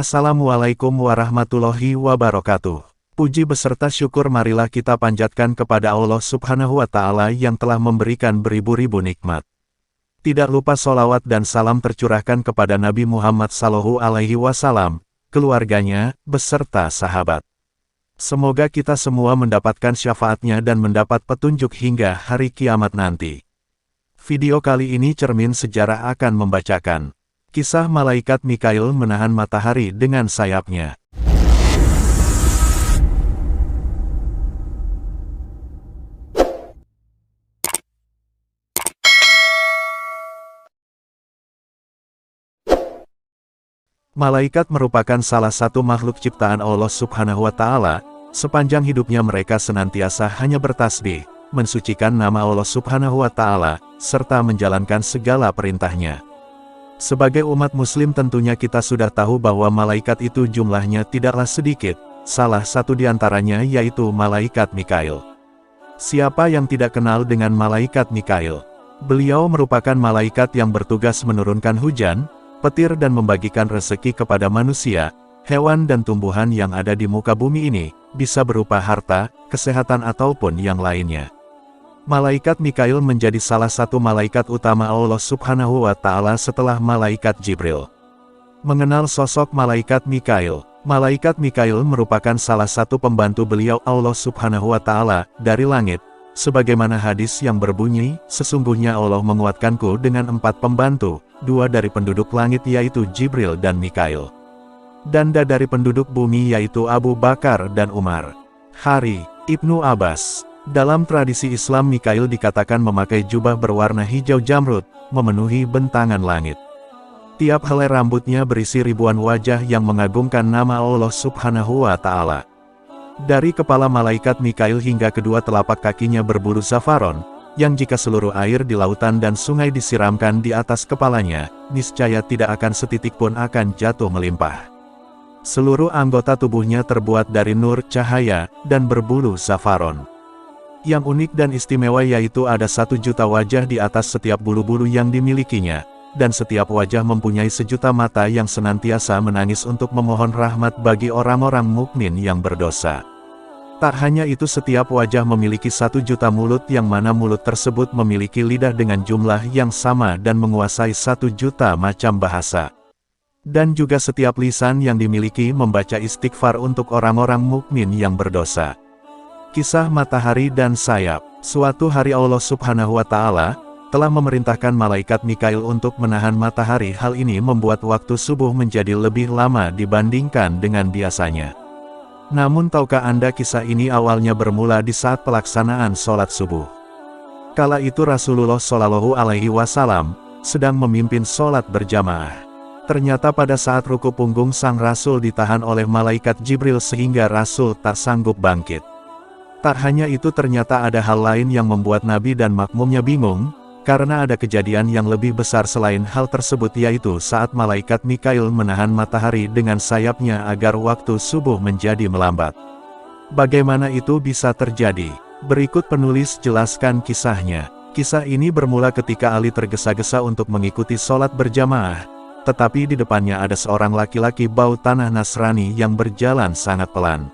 Assalamualaikum warahmatullahi wabarakatuh. Puji beserta syukur marilah kita panjatkan kepada Allah Subhanahu wa Ta'ala yang telah memberikan beribu-ribu nikmat. Tidak lupa sholawat dan salam tercurahkan kepada Nabi Muhammad SAW, keluarganya, beserta sahabat. Semoga kita semua mendapatkan syafaatnya dan mendapat petunjuk hingga hari kiamat nanti. Video kali ini cermin sejarah akan membacakan kisah malaikat Mikail menahan matahari dengan sayapnya. Malaikat merupakan salah satu makhluk ciptaan Allah Subhanahu wa Ta'ala. Sepanjang hidupnya mereka senantiasa hanya bertasbih, mensucikan nama Allah Subhanahu wa Ta'ala, serta menjalankan segala perintahnya. Sebagai umat muslim tentunya kita sudah tahu bahwa malaikat itu jumlahnya tidaklah sedikit, salah satu di antaranya yaitu malaikat Mikail. Siapa yang tidak kenal dengan malaikat Mikail? Beliau merupakan malaikat yang bertugas menurunkan hujan, petir dan membagikan rezeki kepada manusia, hewan dan tumbuhan yang ada di muka bumi ini, bisa berupa harta, kesehatan ataupun yang lainnya. Malaikat Mikail menjadi salah satu malaikat utama Allah Subhanahu wa Ta'ala setelah malaikat Jibril. Mengenal sosok malaikat Mikail. Malaikat Mikail merupakan salah satu pembantu beliau Allah Subhanahu wa Ta'ala dari langit. Sebagaimana hadis yang berbunyi, sesungguhnya Allah menguatkanku dengan 4 pembantu, 2 dari penduduk langit yaitu Jibril dan Mikail. Dan dari penduduk bumi yaitu Abu Bakar dan Umar. Hari, Ibnu Abbas. Dalam tradisi Islam Mikail dikatakan memakai jubah berwarna hijau jamrud, memenuhi bentangan langit. Tiap helai rambutnya berisi ribuan wajah yang mengagungkan nama Allah Subhanahu wa Ta'ala. Dari kepala malaikat Mikail hingga kedua telapak kakinya berbulu zafaron, yang jika seluruh air di lautan dan sungai disiramkan di atas kepalanya, niscaya tidak akan setitik pun akan jatuh melimpah. Seluruh anggota tubuhnya terbuat dari nur cahaya, dan berbulu zafaron. Yang unik dan istimewa yaitu ada 1 juta wajah di atas setiap bulu-bulu yang dimilikinya, dan setiap wajah mempunyai 1 juta mata yang senantiasa menangis untuk memohon rahmat bagi orang-orang mukmin yang berdosa. Tak hanya itu, setiap wajah memiliki 1 juta mulut yang mana mulut tersebut memiliki lidah dengan jumlah yang sama dan menguasai 1 juta macam bahasa. Dan juga setiap lisan yang dimiliki membaca istighfar untuk orang-orang mukmin yang berdosa. Kisah matahari dan sayap. Suatu hari Allah Subhanahu wa Ta'ala telah memerintahkan malaikat Mikail untuk menahan matahari. Hal ini membuat waktu subuh menjadi lebih lama dibandingkan dengan biasanya. Namun tahukah Anda kisah ini awalnya bermula di saat pelaksanaan sholat subuh. Kala itu Rasulullah Shallallahu Alaihi Wasallam sedang memimpin sholat berjamaah. Ternyata pada saat ruku punggung sang Rasul ditahan oleh malaikat Jibril sehingga Rasul tak sanggup bangkit. Tak hanya itu, ternyata ada hal lain yang membuat Nabi dan makmumnya bingung, karena ada kejadian yang lebih besar selain hal tersebut yaitu saat malaikat Mikail menahan matahari dengan sayapnya agar waktu subuh menjadi melambat. Bagaimana itu bisa terjadi? Berikut penulis jelaskan kisahnya. Kisah ini bermula ketika Ali tergesa-gesa untuk mengikuti sholat berjamaah, tetapi di depannya ada seorang laki-laki bau tanah Nasrani yang berjalan sangat pelan.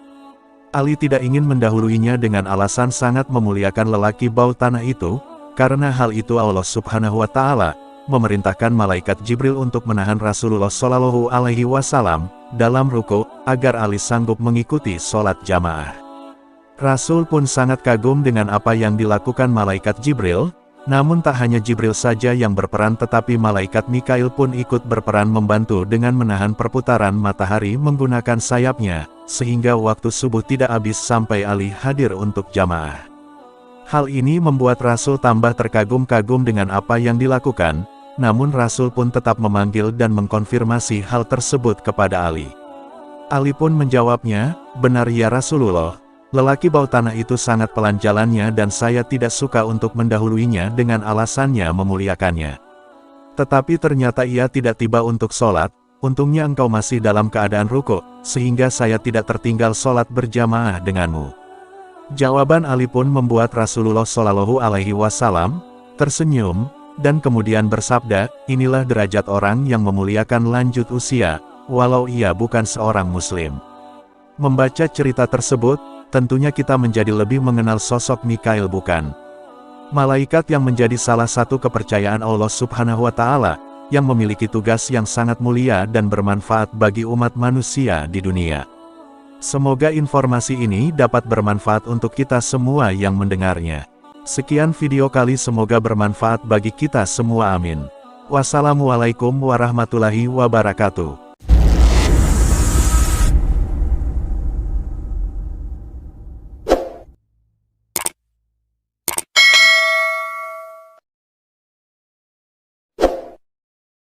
Ali tidak ingin mendahuluinya dengan alasan sangat memuliakan lelaki bau tanah itu, karena hal itu Allah Subhanahu wa Ta'ala memerintahkan malaikat Jibril untuk menahan Rasulullah Shallallahu Alaihi Wasallam dalam ruku, agar Ali sanggup mengikuti sholat jamaah. Rasul pun sangat kagum dengan apa yang dilakukan malaikat Jibril, namun tak hanya Jibril saja yang berperan tetapi malaikat Mikail pun ikut berperan membantu dengan menahan perputaran matahari menggunakan sayapnya, sehingga waktu subuh tidak habis sampai Ali hadir untuk jamaah. Hal ini membuat Rasul tambah terkagum-kagum dengan apa yang dilakukan, namun Rasul pun tetap memanggil dan mengkonfirmasi hal tersebut kepada Ali. Ali pun menjawabnya, "Benar ya Rasulullah, lelaki bau tanah itu sangat pelan jalannya dan saya tidak suka untuk mendahuluinya dengan alasannya memuliakannya. Tetapi ternyata ia tidak tiba untuk sholat, untungnya engkau masih dalam keadaan ruku, sehingga saya tidak tertinggal sholat berjamaah denganmu." Jawaban Ali pun membuat Rasulullah Shallallahu Alaihi Wasallam tersenyum, dan kemudian bersabda, "Inilah derajat orang yang memuliakan lanjut usia, walau ia bukan seorang Muslim. Membaca cerita tersebut, tentunya kita menjadi lebih mengenal sosok Mikail, bukan? Malaikat yang menjadi salah satu kepercayaan Allah Subhanahu wa Ta'ala, yang memiliki tugas yang sangat mulia dan bermanfaat bagi umat manusia di dunia. Semoga informasi ini dapat bermanfaat untuk kita semua yang mendengarnya. Sekian video kali, semoga bermanfaat bagi kita semua, amin. Wassalamualaikum warahmatullahi wabarakatuh.